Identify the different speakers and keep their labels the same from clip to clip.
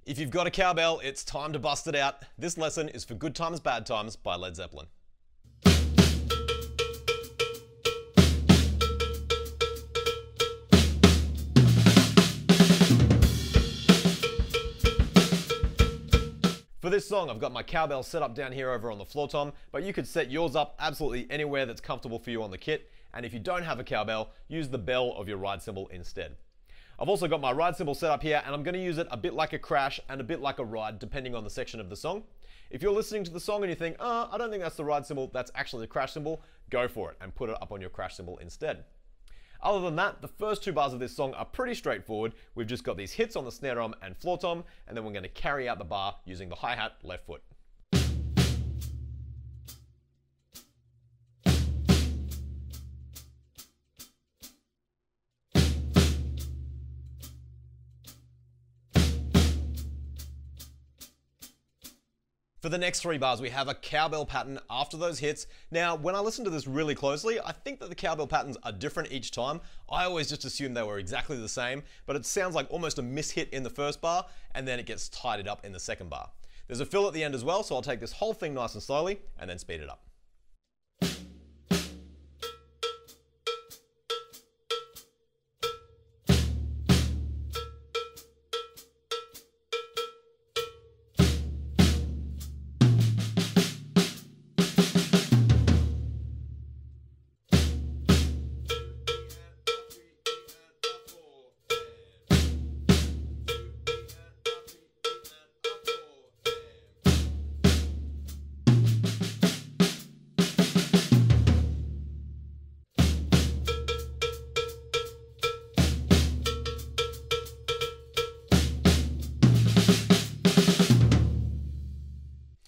Speaker 1: If you've got a cowbell, it's time to bust it out. This lesson is for Good Times, Bad Times by Led Zeppelin. For this song, I've got my cowbell set up down here over on the floor tom, but you could set yours up absolutely anywhere that's comfortable for you on the kit. And if you don't have a cowbell, use the bell of your ride cymbal instead. I've also got my ride cymbal set up here, and I'm going to use it a bit like a crash and a bit like a ride, depending on the section of the song. If you're listening to the song and you think, I don't think that's the ride cymbal, that's actually the crash cymbal, go for it and put it up on your crash cymbal instead. Other than that, the first two bars of this song are pretty straightforward. We've just got these hits on the snare drum and floor tom, and then we're going to carry out the bar using the hi-hat left foot. For the next three bars, we have a cowbell pattern after those hits. Now, when I listen to this really closely, I think that the cowbell patterns are different each time. I always just assumed they were exactly the same, but it sounds like almost a mishit in the first bar, and then it gets tidied up in the second bar. There's a fill at the end as well, so I'll take this whole thing nice and slowly, and then speed it up.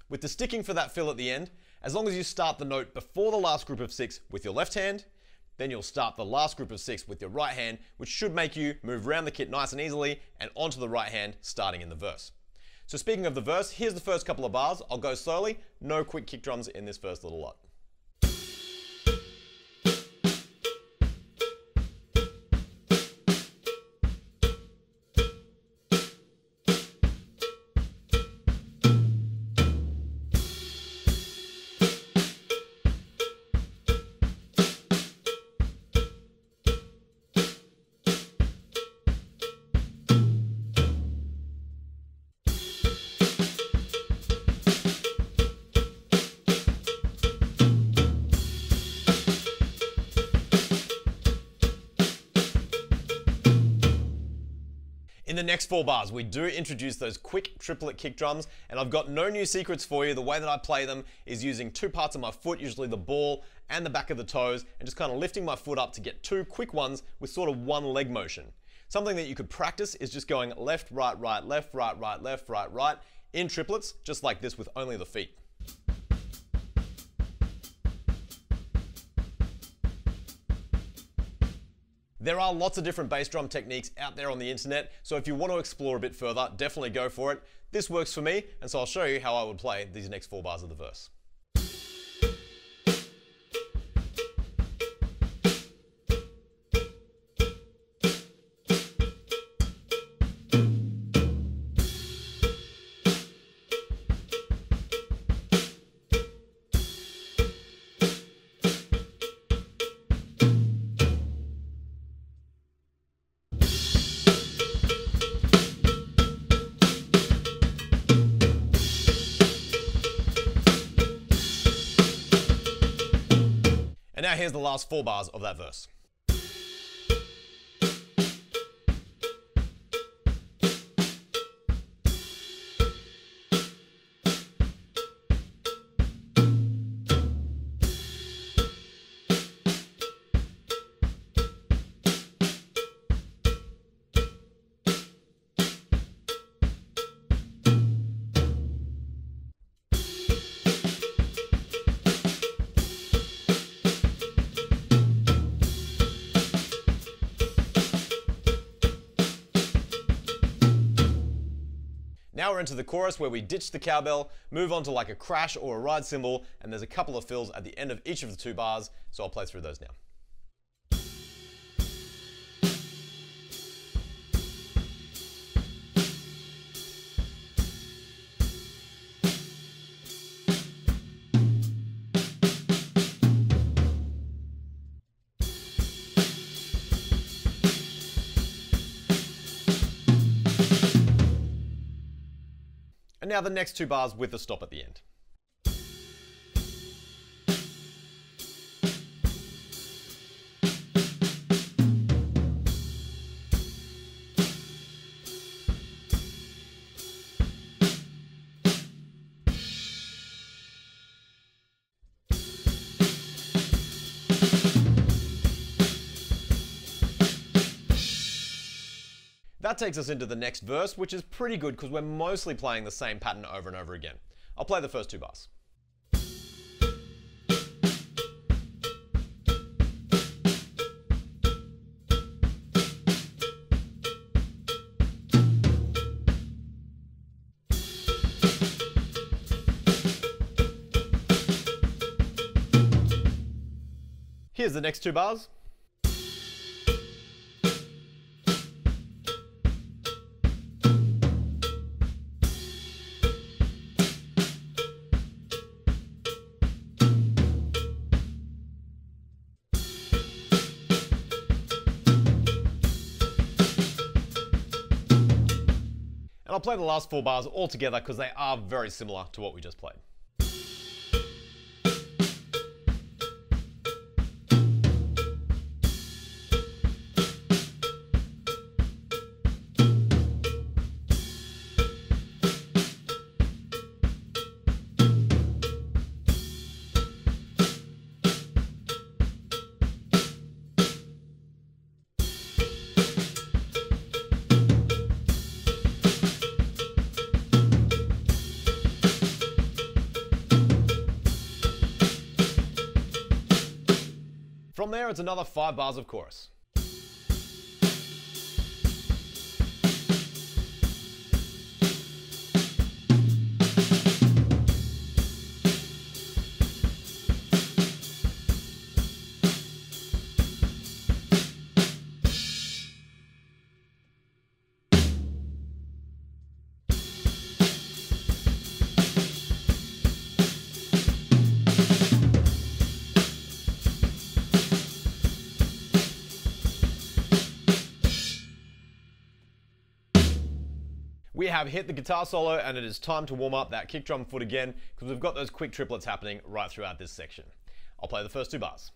Speaker 1: With the sticking for that fill at the end, as long as you start the note before the last group of 6 with your left hand, then you'll start the last group of 6 with your right hand, which should make you move around the kit nice and easily and onto the right hand starting in the verse. So speaking of the verse, here's the first couple of bars. I'll go slowly, no quick kick drums in this first little lot. In the next 4 bars, we do introduce those quick triplet kick drums, and I've got no new secrets for you. The way that I play them is using 2 parts of my foot, usually the ball and the back of the toes, and just kind of lifting my foot up to get 2 quick ones with sort of one leg motion. Something that you could practice is just going left, right, left, right, left, right, in triplets, just like this with only the feet. There are lots of different bass drum techniques out there on the internet, so if you want to explore a bit further, definitely go for it. This works for me, and so I'll show you how I would play these next 4 bars of the verse. And now here's the last 4 bars of that verse. Now we're into the chorus where we ditch the cowbell, move on to like a crash or a ride cymbal, and there's a couple of fills at the end of each of the 2 bars, so I'll play through those now. And now the next 2 bars with the stop at the end. That takes us into the next verse, which is pretty good because we're mostly playing the same pattern over and over again. I'll play the first 2 bars. Here's the next 2 bars. And I'll play the last 4 bars all together because they are very similar to what we just played. From there, it's another 5 bars of chorus. We have hit the guitar solo and it is time to warm up that kick drum foot again because we've got those quick triplets happening right throughout this section. I'll play the first 2 bars.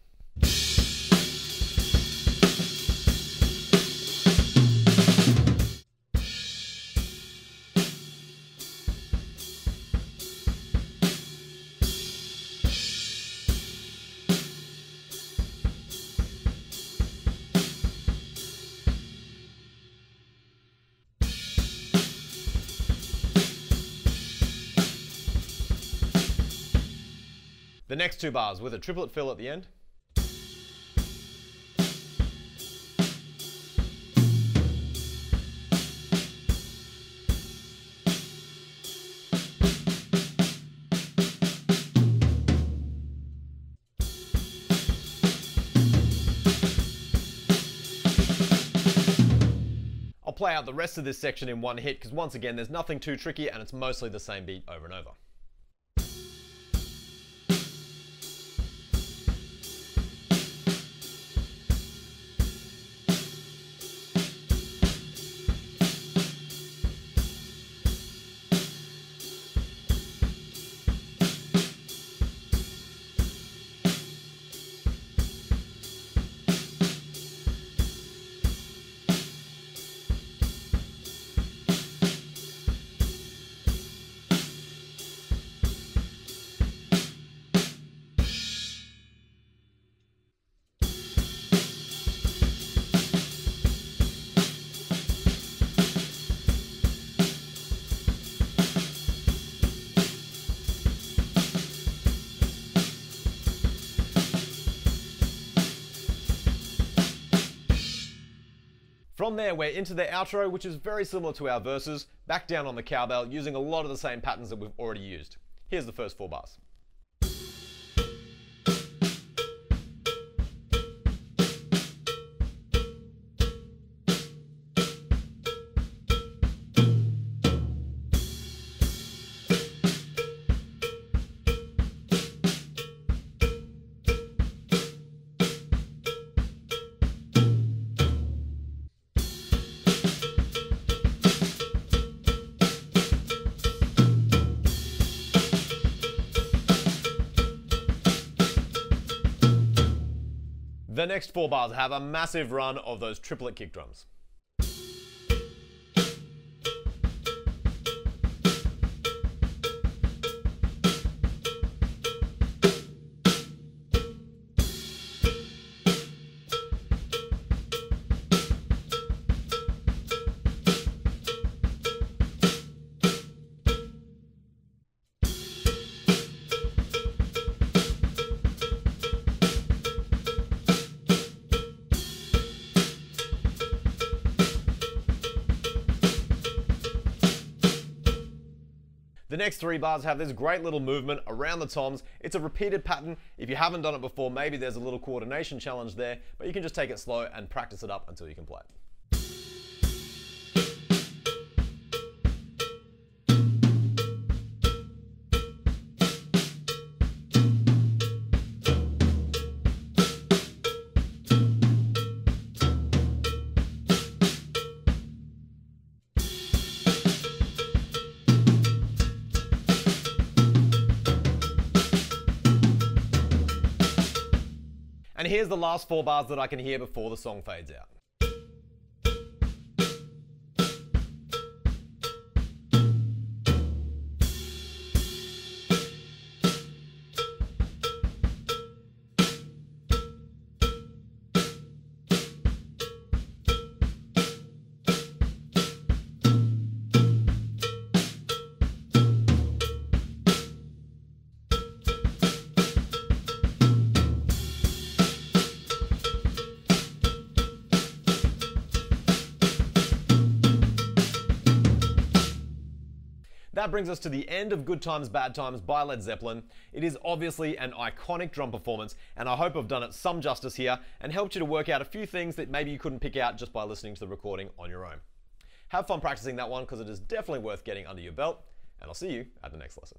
Speaker 1: The next 2 bars with a triplet fill at the end. I'll play out the rest of this section in one hit because once again there's nothing too tricky and it's mostly the same beat over and over. From there, we're into the outro, which is very similar to our verses, back down on the cowbell, using a lot of the same patterns that we've already used. Here's the first 4 bars. The next 4 bars have a massive run of those triplet kick drums. The next 3 bars have this great little movement around the toms. It's a repeated pattern. If you haven't done it before, maybe there's a little coordination challenge there, but you can just take it slow and practice it up until you can play it. And here's the last 4 bars that I can hear before the song fades out. That brings us to the end of Good Times, Bad Times by Led Zeppelin. It is obviously an iconic drum performance, and I hope I've done it some justice here and helped you to work out a few things that maybe you couldn't pick out just by listening to the recording on your own. Have fun practicing that one because it is definitely worth getting under your belt, and I'll see you at the next lesson.